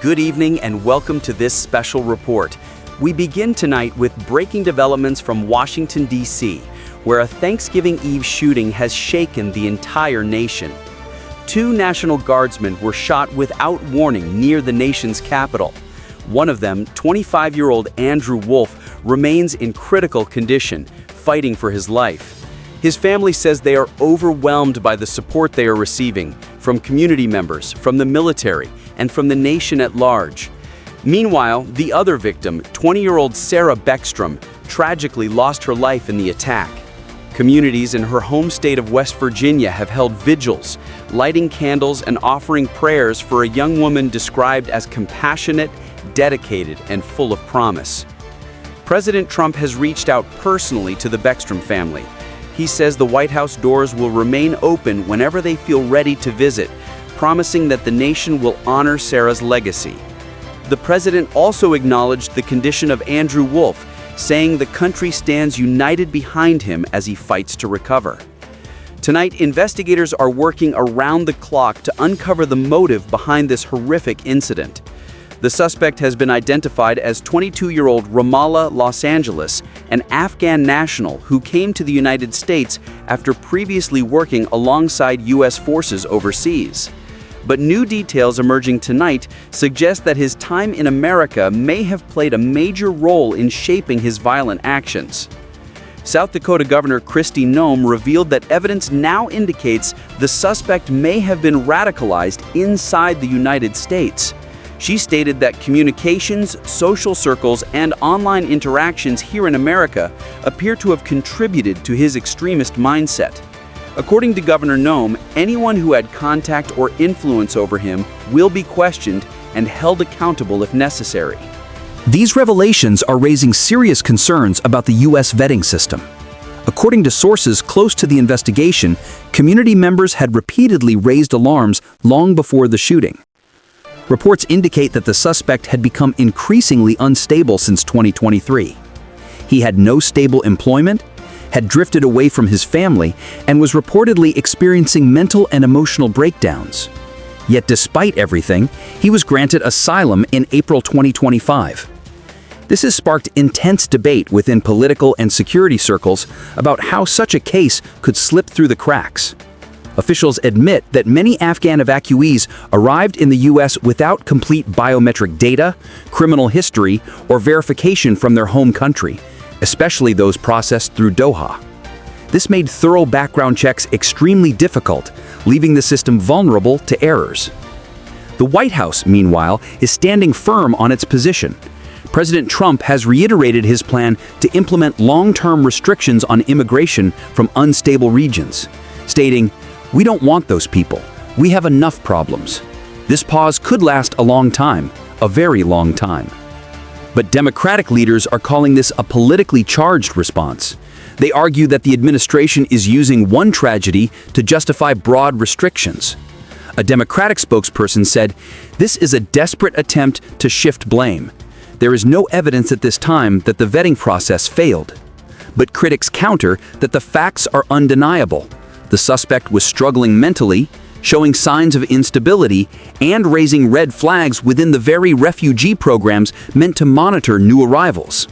Good evening and welcome to this special report. We begin tonight with breaking developments from Washington, D.C., where a Thanksgiving Eve shooting has shaken the entire nation. Two National Guardsmen were shot without warning near the nation's capital. One of them, 25-year-old Andrew Wolf, remains in critical condition, fighting for his life. His family says they are overwhelmed by the support they are receiving from community members, from the military, and from the nation at large. Meanwhile, the other victim, 20-year-old Sarah Beckstrom, tragically lost her life in the attack. Communities in her home state of West Virginia have held vigils, lighting candles and offering prayers for a young woman described as compassionate, dedicated, and full of promise. President Trump has reached out personally to the Beckstrom family. He says the White House doors will remain open whenever they feel ready to visit, promising that the nation will honor Sarah's legacy. The president also acknowledged the condition of Andrew Wolf, saying the country stands united behind him as he fights to recover. Tonight, investigators are working around the clock to uncover the motive behind this horrific incident. The suspect has been identified as 22-year-old Ramallah Los Angeles, an Afghan national who came to the United States after previously working alongside U.S. forces overseas. But new details emerging tonight suggest that his time in America may have played a major role in shaping his violent actions. South Dakota Governor Kristi Noem revealed that evidence now indicates the suspect may have been radicalized inside the United States. She stated that communications, social circles, and online interactions here in America appear to have contributed to his extremist mindset. According to Governor Noem, anyone who had contact or influence over him will be questioned and held accountable if necessary. These revelations are raising serious concerns about the U.S. vetting system. According to sources close to the investigation, community members had repeatedly raised alarms long before the shooting. Reports indicate that the suspect had become increasingly unstable since 2023. He had no stable employment, had drifted away from his family, and was reportedly experiencing mental and emotional breakdowns. Yet despite everything, he was granted asylum in April 2025. This has sparked intense debate within political and security circles about how such a case could slip through the cracks. Officials admit that many Afghan evacuees arrived in the U.S. without complete biometric data, criminal history, or verification from their home country, especially those processed through Doha. This made thorough background checks extremely difficult, leaving the system vulnerable to errors. The White House, meanwhile, is standing firm on its position. President Trump has reiterated his plan to implement long-term restrictions on immigration from unstable regions, stating, "We don't want those people. We have enough problems." This pause could last a long time, a very long time. But Democratic leaders are calling this a politically charged response. They argue that the administration is using one tragedy to justify broad restrictions. A Democratic spokesperson said, "This is a desperate attempt to shift blame. There is no evidence at this time that the vetting process failed." But critics counter that the facts are undeniable. The suspect was struggling mentally, showing signs of instability, and raising red flags within the very refugee programs meant to monitor new arrivals.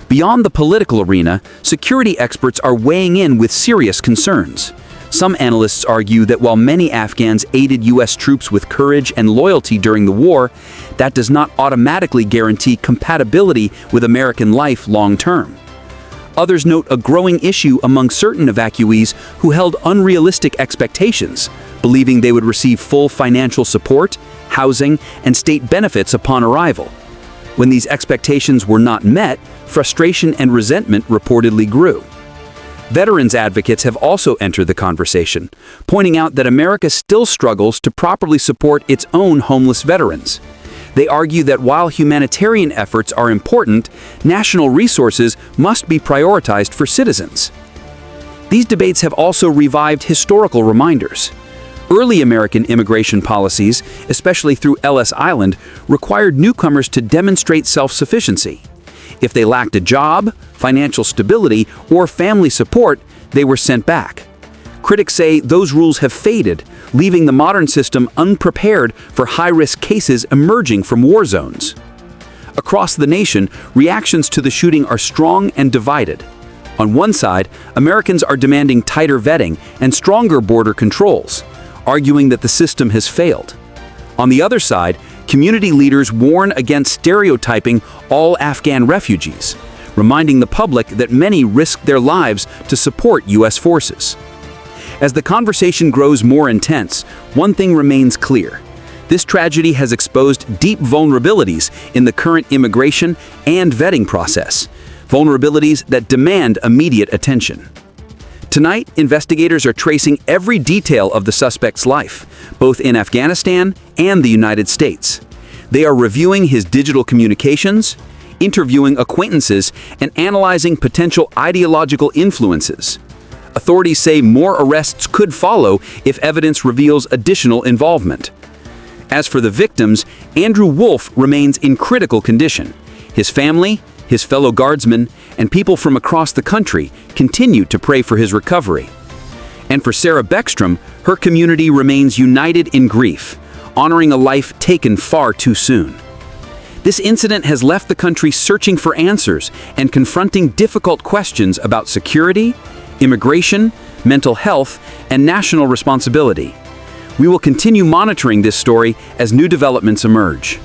Beyond the political arena, security experts are weighing in with serious concerns. Some analysts argue that while many Afghans aided U.S. troops with courage and loyalty during the war, that does not automatically guarantee compatibility with American life long-term. Others note a growing issue among certain evacuees who held unrealistic expectations, believing they would receive full financial support, housing, and state benefits upon arrival. When these expectations were not met, frustration and resentment reportedly grew. Veterans advocates have also entered the conversation, pointing out that America still struggles to properly support its own homeless veterans. They argue that while humanitarian efforts are important, national resources must be prioritized for citizens. These debates have also revived historical reminders. Early American immigration policies, especially through Ellis Island, required newcomers to demonstrate self-sufficiency. If they lacked a job, financial stability, or family support, they were sent back. critics say those rules have faded, leaving the modern system unprepared for high-risk cases emerging from war zones. Across the nation, reactions to the shooting are strong and divided. On one side, Americans are demanding tighter vetting and stronger border controls, arguing that the system has failed. On the other side, community leaders warn against stereotyping all Afghan refugees, reminding the public that many risk their lives to support U.S. forces. As the conversation grows more intense, one thing remains clear. This tragedy has exposed deep vulnerabilities in the current immigration and vetting process, vulnerabilities that demand immediate attention. Tonight, investigators are tracing every detail of the suspect's life, both in Afghanistan and the United States. They are reviewing his digital communications, interviewing acquaintances, and analyzing potential ideological influences. Authorities say more arrests could follow if evidence reveals additional involvement. As for the victims, Andrew Wolf remains in critical condition. His family, his fellow guardsmen, and people from across the country continue to pray for his recovery. And for Sarah Beckstrom, her community remains united in grief, honoring a life taken far too soon. This incident has left the country searching for answers and confronting difficult questions about security, immigration, mental health, and national responsibility. We will continue monitoring this story as new developments emerge.